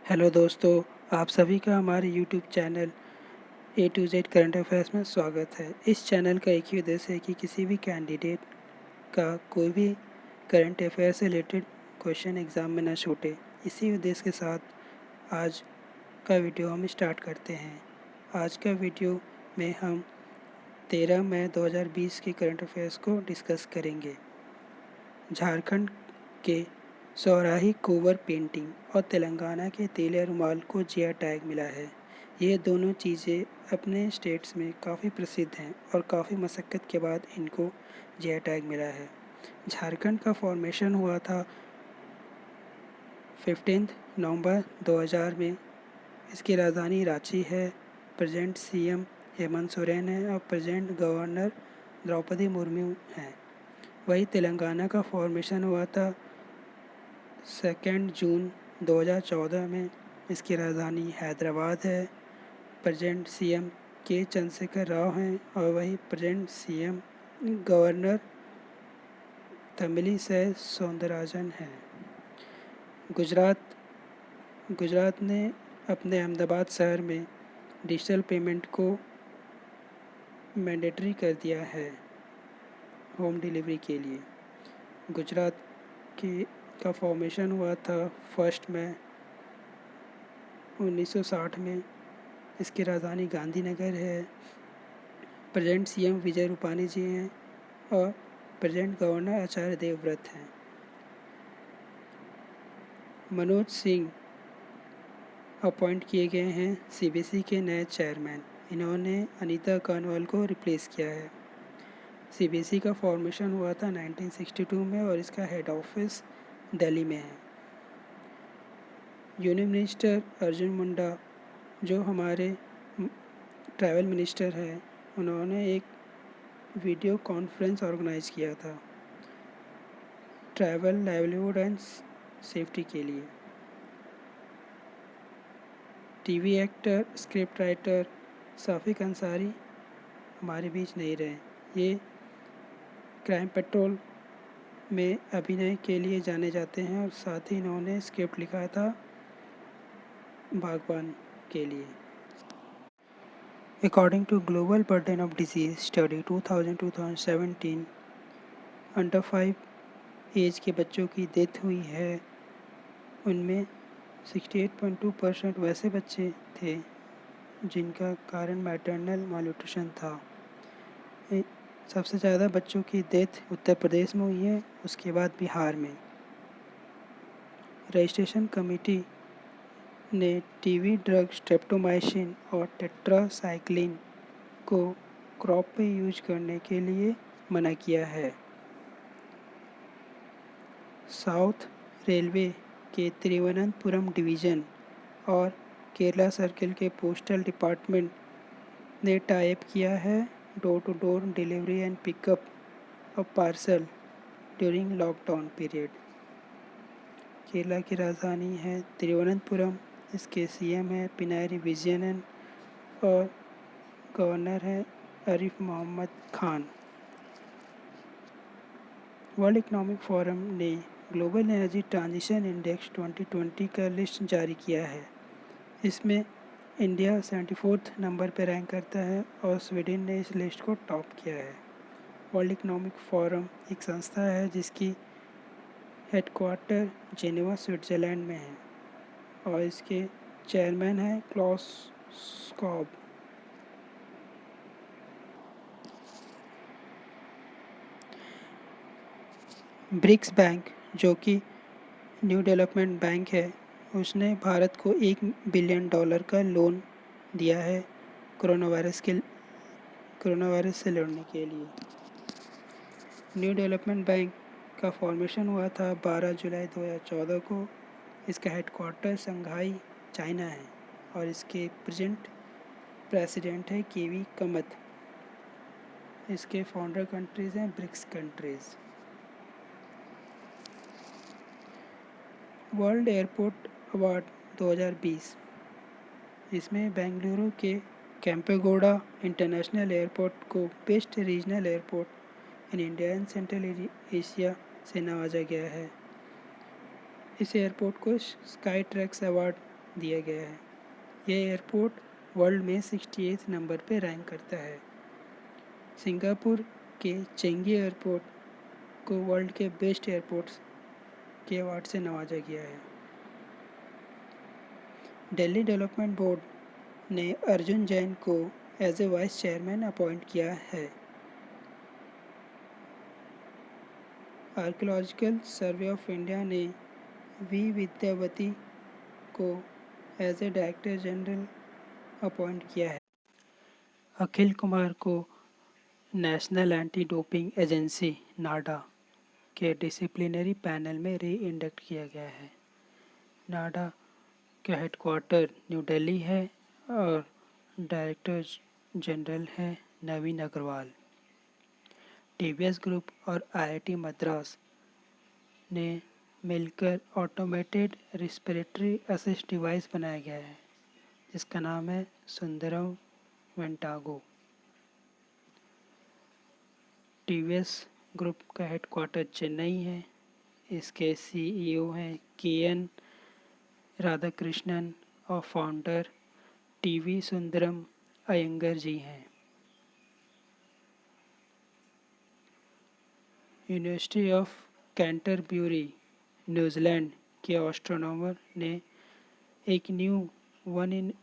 Hello दोस्तों, आप सभी का हमारे YouTube channel A to Z current affairs में स्वागत है। इस चैनल का एक ही उद्देश्य है कि किसी भी कैंडिडेट का कोई भी करंट अफेयर से रिलेटेड क्वेश्चन एग्ज़ाम में ना छूटे। इसी उद्देश्य के साथ आज का वीडियो हम स्टार्ट करते हैं। आज का वीडियो में हम 13 मई 2020 के करंट अफेयर्स को डिस्कस करेंगे। झारखंड के सौराही कोवर पेंटिंग और तेलंगाना के तेलिया रुमाल को जीआई टैग मिला है। ये दोनों चीज़ें अपने स्टेट्स में काफ़ी प्रसिद्ध हैं और काफ़ी मशक्क़त के बाद इनको जीआई टैग मिला है। झारखंड का फॉर्मेशन हुआ था 15 नवंबर 2000 में। इसकी राजधानी रांची है। प्रेजेंट सीएम हेमंत सोरेन है और प्रेजेंट गवर्नर द्रौपदी मुर्मू हैं। वही तेलंगाना का फॉर्मेशन हुआ था 2 जून 2014 में। इसकी राजधानी हैदराबाद है। प्रेजेंट सीएम के चंद्रशेखर राव हैं और वही present CM governor Tamilisai Soundararajan हैं। गुजरात ने अपने अहमदाबाद शहर में डिजिटल पेमेंट को मैंडेटरी कर दिया है होम डिलीवरी के लिए। गुजरात का फॉर्मेशन हुआ था 1 मई 1960 में। इसकी राजधानी गांधीनगर है। प्रेजेंट सीएम विजय रूपाणी जी हैं और प्रेजेंट गवर्नर आचार्य देवव्रत हैं। मनोज सिंह अपॉइंट किए गए हैं सीबीएसई के नए चेयरमैन। इन्होंने अनीता कानवाल को रिप्लेस किया है। सीबीएसई का फॉर्मेशन हुआ था 1962 में और इसका हेड ऑफिस दिल्ली में है। यूनियन मिनिस्टर अर्जुन मुंडा जो हमारे ट्रैवल मिनिस्टर हैं, उन्होंने एक वीडियो कॉन्फ्रेंस ऑर्गेनाइज किया था ट्रैवल लाइवलीहुड एंड सेफ्टी के लिए। TV actor script writer Safiq Ansari हमारे बीच नहीं रहे। ये क्राइम पेट्रोल में अभिनय के लिए जाने जाते हैं और साथ ही इन्होंने स्क्रिप्ट लिखा था बागबान के लिए। According to Global Burden of Disease Study 2000-2017, under 5 age के बच्चों की डेथ हुई है। उनमें 68.2% वैसे बच्चे थे जिनका कारण मैटरनल malnutrition था। सबसे ज़्यादा बच्चों की डेथ उत्तर प्रदेश में हुई है, उसके बाद बिहार में। रजिस्ट्रेशन कमेटी ने टीबी ड्रग स्ट्रेप्टोमाइसिन और टेट्रासाइक्लिन को क्रॉप पे यूज करने के लिए मना किया है। साउथ रेलवे के तिरुवनंतपुरम डिवीज़न और केरला सर्किल के पोस्टल डिपार्टमेंट ने टाई अप किया है door to door delivery and pickup of parcel during lockdown period. Kerala की राजधानी है तिरुवनंतपुरम। इसके सीएम है पिनारी विजयन और गवर्नर है Arif Mohammad Khan. World economic forum ने ग्लोबल एनर्जी ट्रांजिशन इंडेक्स 2020 का लिस्ट जारी किया है। इसमें इंडिया 74 नंबर पर रैंक करता है और स्वीडन ने इस लिस्ट को टॉप किया है। वर्ल्ड इकोनॉमिक फोरम एक संस्था है जिसकी हेडक्वार्टर जेनेवा स्विट्ज़रलैंड में है और इसके चेयरमैन हैं क्लॉस स्कॉब। ब्रिक्स बैंक जो कि न्यू डेवलपमेंट बैंक है, उसने भारत को $1 बिलियन का लोन दिया है कोरोना वायरस से लड़ने के लिए। न्यू डेवलपमेंट बैंक का फॉर्मेशन हुआ था 12 जुलाई 2014 को। इसका हेडक्वार्टर शंघाई चाइना है और इसके प्रेजेंट प्रेसिडेंट है केवी कमत। इसके फाउंडर कंट्रीज़ हैं BRICS countries. World airport award 2020, इसमें बेंगलुरु के कैंपेगौड़ा इंटरनेशनल एयरपोर्ट को best regional airport in India and central Asia से नवाजा गया है। इस एयरपोर्ट को स्काई ट्रैक्स अवार्ड दिया गया है। यह एयरपोर्ट वर्ल्ड में 68 नंबर पर रैंक करता है। सिंगापुर के चेंगी एयरपोर्ट को वर्ल्ड के बेस्ट एयरपोर्ट्स के अवार्ड से नवाजा गया है। दिल्ली डेवलपमेंट बोर्ड ने अर्जुन जैन को as a vice chairman appoint किया है। आर्कियोलॉजिकल सर्वे ऑफ इंडिया ने वी विद्यावती को as a director general appoint किया है। अखिल कुमार को national anti doping agency NADA के डिसिप्लिनरी पैनल में री इंडक्ट किया गया है। नाडा का हेडक्वार्टर न्यू दिल्ली है और डायरेक्टर जनरल है नवीन अग्रवाल। टीवीएस ग्रुप और आईआईटी मद्रास ने मिलकर ऑटोमेटेड रिस्पिरेटरी असिस्ट डिवाइस बनाया गया है जिसका नाम है सुंदरम वेंटागो। टीवीएस ग्रुप का हेडक्वार्टर चेन्नई है। इसके सीईओ हैं के.एन. राधाकृष्णन और फाउंडर टीवी सुंदरम अयंगर जी हैं। यूनिवर्सिटी ऑफ कैंटरबरी न्यूजीलैंड के एस्ट्रोनॉमर ने एक new 1 in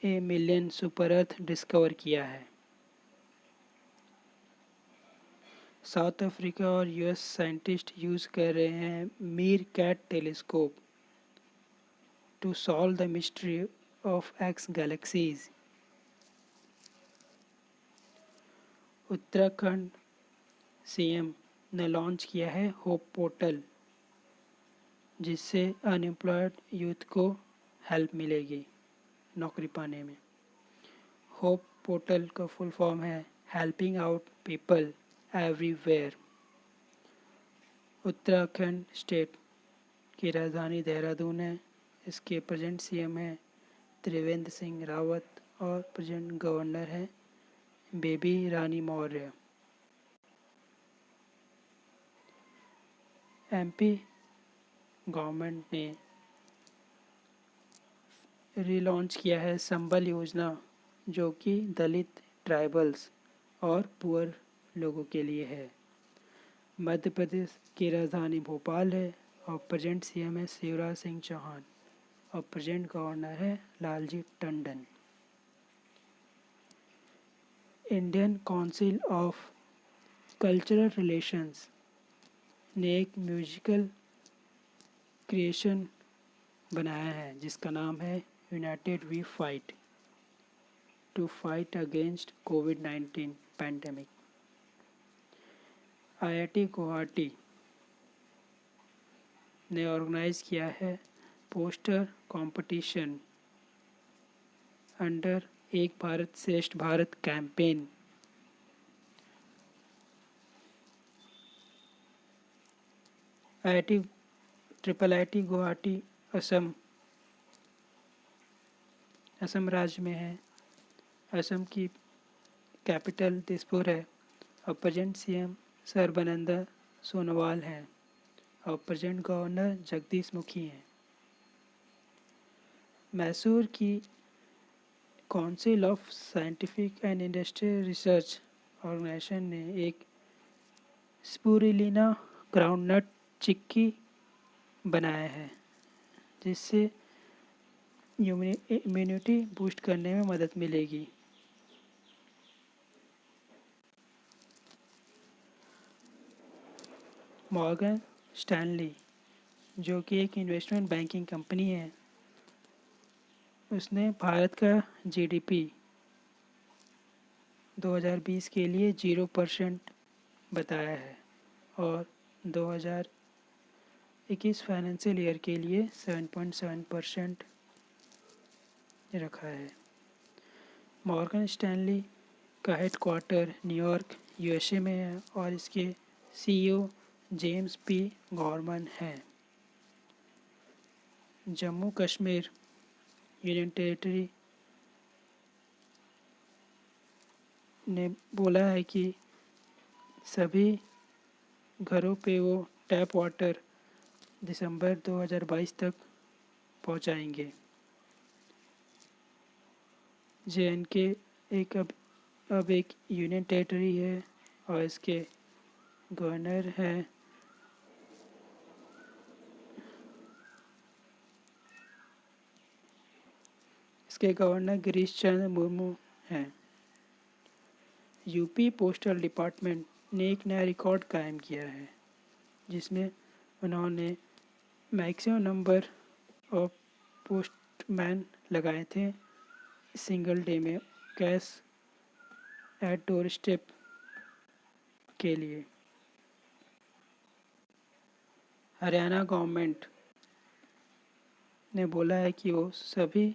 a million super earth discover किया है। साउथ अफ्रीका और यूएस साइंटिस्ट यूज़ कर रहे हैं MeerKAT telescope to solve the mystery of X galaxies. Uttarakhand CM ने लॉन्च किया है होप पोर्टल जिससे अनएम्प्लॉयड यूथ को हेल्प मिलेगी नौकरी पाने में। होप पोर्टल का फुल फॉर्म है helping out people everywhere. Uttarakhand state की राजधानी देहरादून है। इसके प्रेजेंट सीएम है त्रिवेंद्र सिंह रावत और प्रेजेंट गवर्नर है बेबी रानी मौर्य। एमपी गवर्नमेंट ने रीलॉन्च किया है संबल योजना जो कि दलित ट्राइबल्स और पुअर लोगों के लिए है। मध्य प्रदेश की राजधानी भोपाल है और प्रेजेंट सीएम है शिवराज सिंह चौहान और प्रेजेंट गवर्नर है Lalji Tandon. Indian council of cultural relations ने एक म्यूजिकल क्रिएशन बनाया है जिसका नाम है united we fight to fight against कोविड-19 पैंडेमिक। आईआईटी गुवाहाटी ने ऑर्गेनाइज किया है पोस्टर कंपटीशन अंडर एक भारत श्रेष्ठ भारत कैंपेन। आईआईटी गुवाहाटी असम राज्य में है। असम की कैपिटल दिसपुर है और प्रेजेंट सीएम सर्बानंद सोनोवाल हैं और प्रेजेंट गवर्नर जगदीश मुखी हैं। मैसूर की council of scientific and industrial research organization ने एक स्पूरिलिना ग्राउंडनट चिक्की बनाया है जिससे इम्यूनिटी बूस्ट करने में मदद मिलेगी। मॉर्गन स्टैनली जो कि एक इन्वेस्टमेंट बैंकिंग कंपनी है उसने भारत का जीडीपी 2020 के लिए 0% बताया है और 2021 फाइनेंशियल ईयर के लिए 7.7% रखा है। मॉर्गन स्टैनली का हेडक्वार्टर न्यूयॉर्क यूएसए में है और इसके सीईओ जेम्स पी गॉर्मन हैं। जम्मू कश्मीर यूनियन टेरिटरी ने बोला है कि सभी घरों पे वो टैप वाटर दिसंबर 2022 तक पहुंचाएंगे। JNK एक अब एक यूनियन टेरिटरी है और इसके गवर्नर हैं गिरीश चंद्र मुर्मू हैं। यूपी पोस्टल डिपार्टमेंट ने एक नया रिकॉर्ड कायम किया है, जिसमें उन्होंने मैक्सिमम नंबर ऑफ पोस्टमैन लगाए थे सिंगल डे में कैश एट डोर स्टेप के लिए। हरियाणा गवर्नमेंट ने बोला है कि वो सभी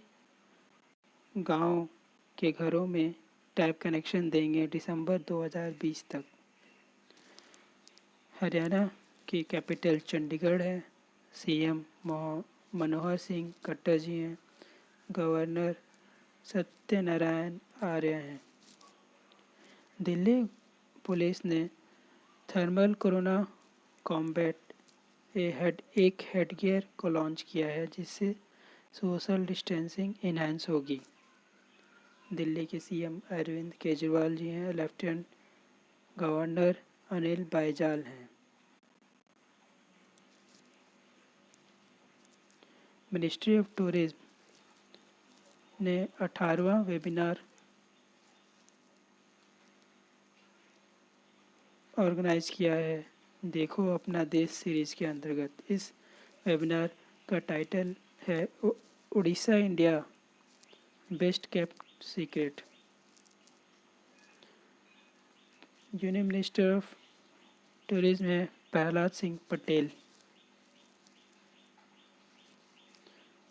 गांव के घरों में टैप कनेक्शन देंगे दिसंबर 2020 तक। हरियाणा की कैपिटल चंडीगढ़ है। सीएम मनोहर सिंह खट्टर जी हैं। गवर्नर सत्यनारायण आर्य हैं। दिल्ली पुलिस ने थर्मल कोरोना कॉम्बैट एक हेडगियर को लॉन्च किया है, जिससे सोशल डिस्टेंसिंग इन्हांस होगी। दिल्ली के सीएम अरविंद केजरीवाल जी हैं। लेफ्टिनेंट गवर्नर अनिल बाईजाल हैं। मिनिस्ट्री ऑफ टूरिज्म ने 18वां वेबिनार ऑर्गेनाइज किया है, देखो अपना देश सीरीज के अंतर्गत। इस वेबिनार का टाइटल है Orissa India best kept secret. Union minister of tourism है प्रहलाद सिंह पटेल।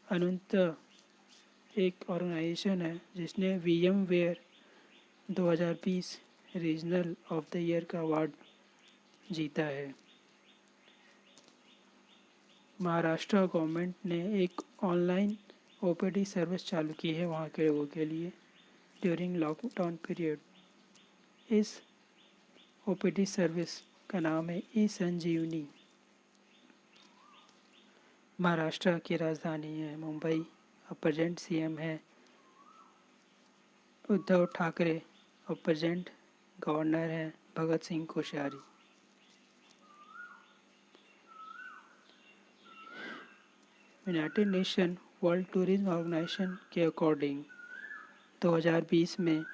अनंत एक ऑर्गेनाइजेशन है जिसने VMware 2020 regional of the year का अवार्ड जीता है। महाराष्ट्र गवर्नमेंट ने एक ऑनलाइन OPD सर्विस चालू की है वहाँ के लोगों के लिए ड्यूरिंग लॉकडाउन पीरियड। इस OPD सर्विस का नाम है ई-संजीवनी। महाराष्ट्र की राजधानी है मुंबई। अब प्रेजेंट CM है उद्धव ठाकरे और प्रेजेंट गवर्नर हैं Bhagat Singh Koshyari. United Nation World Tourism Organization के अकॉर्डिंग 2020 में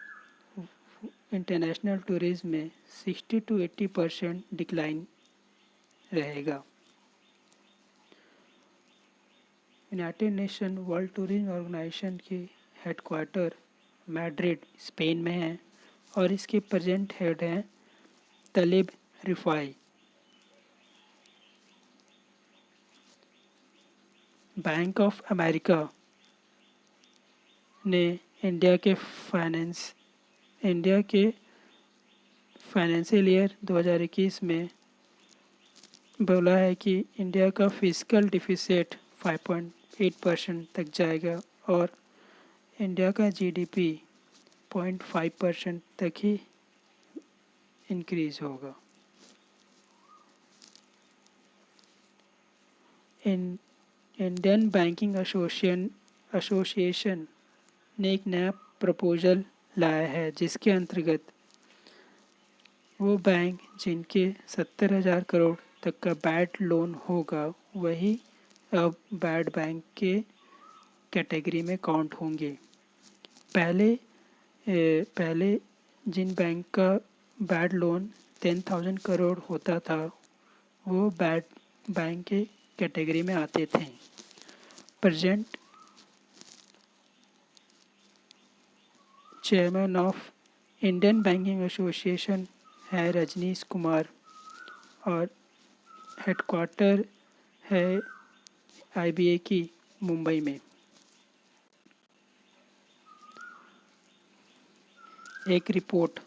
इंटरनेशनल टूरिज्म में 60 to 80% डिक्लाइन रहेगा। United Nation World Tourism Organization की हेडक्वार्टर मैड्रिड स्पेन में है और इसके प्रेजेंट हेड हैं Taleb Rifai. Bank of America ने इंडिया के फाइनेंशियल ईयर 2021 में बोला है कि इंडिया का फिस्कल डिफिसिट 5.8% तक जाएगा और इंडिया का GDP 0.5% तक ही इंक्रीज होगा। इंडियन बैंकिंग एसोसिएशन ने एक नया प्रपोजल लाया है, जिसके अंतर्गत वो बैंक जिनके 70,000 करोड़ तक का बैड लोन होगा वही अब बैड बैंक के कैटेगरी में काउंट होंगे। पहले जिन बैंक का बैड लोन 10,000 करोड़ होता था वो बैड बैंक के कैटेगरी में आते थे। Present chairman of Indian banking association है रजनीश कुमार और हेडक्वार्टर है IBA की मुंबई में। एक report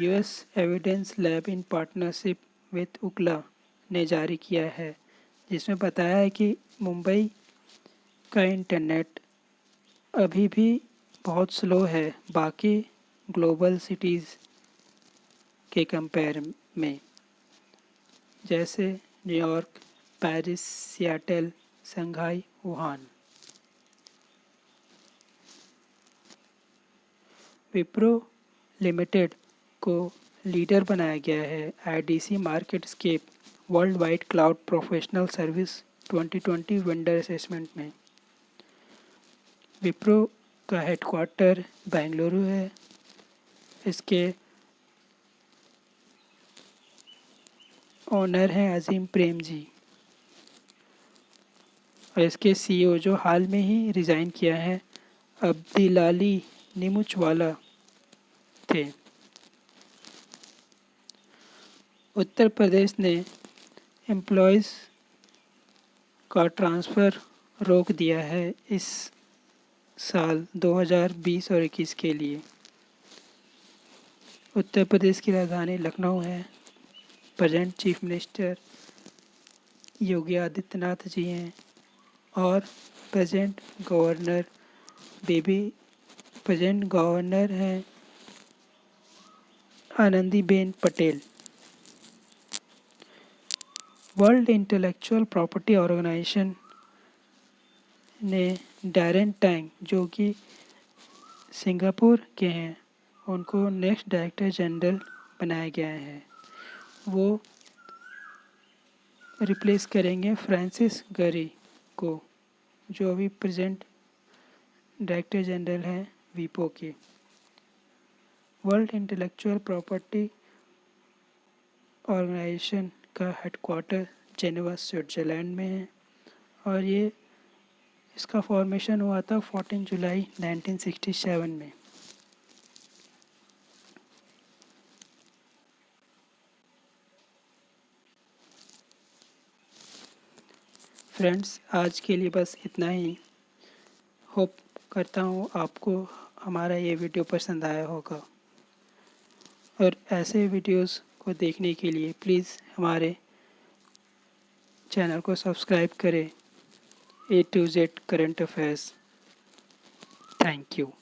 US evidence lab in partnership with Ookla ने जारी किया है, जिसमें बताया है कि मुंबई का इंटरनेट अभी भी बहुत स्लो है बाकी ग्लोबल सिटीज़ के कंपेयर में, जैसे New York, Paris, Seattle, Shanghai Wuhan. Wipro limited को लीडर बनाया गया है IDC MarketScape world wide cloud professional service 2020 vendor assessment में। विप्रो का हेडक्वार्टर बेंगलुरु है। इसके ओनर हैं अजीम प्रेम जी और इसके सीईओ जो हाल में ही रिज़ाइन किया है अब्दिलाली निमुचवाला थे। उत्तर प्रदेश ने एम्प्लॉयज़ का ट्रांसफ़र रोक दिया है इस साल 2020 और 21 के लिए। उत्तर प्रदेश की राजधानी लखनऊ है। Present chief minister Yogi Adityanath ji हैं और प्रेजेंट गवर्नर हैं Anandiben Patel. World intellectual property organization ने डैरेन टैंग जो कि सिंगापुर के हैं उनको नेक्स्ट डायरेक्टर जनरल बनाया गया है। वो रिप्लेस करेंगे फ्रांसिस गरी को जो अभी प्रेजेंट डायरेक्टर जनरल हैं वीपो के। वर्ल्ड इंटेलेक्चुअल प्रॉपर्टी ऑर्गेनाइजेशन का हेडक्वार्टर जेनेवा स्विट्ज़रलैंड में है और इसका फॉर्मेशन हुआ था 14 जुलाई 1967 में। फ्रेंड्स, आज के लिए बस इतना ही। होप करता हूँ आपको हमारा ये वीडियो पसंद आया होगा और ऐसे वीडियोस को देखने के लिए प्लीज़ हमारे चैनल को सब्सक्राइब करें A to Z current affairs. Thank you.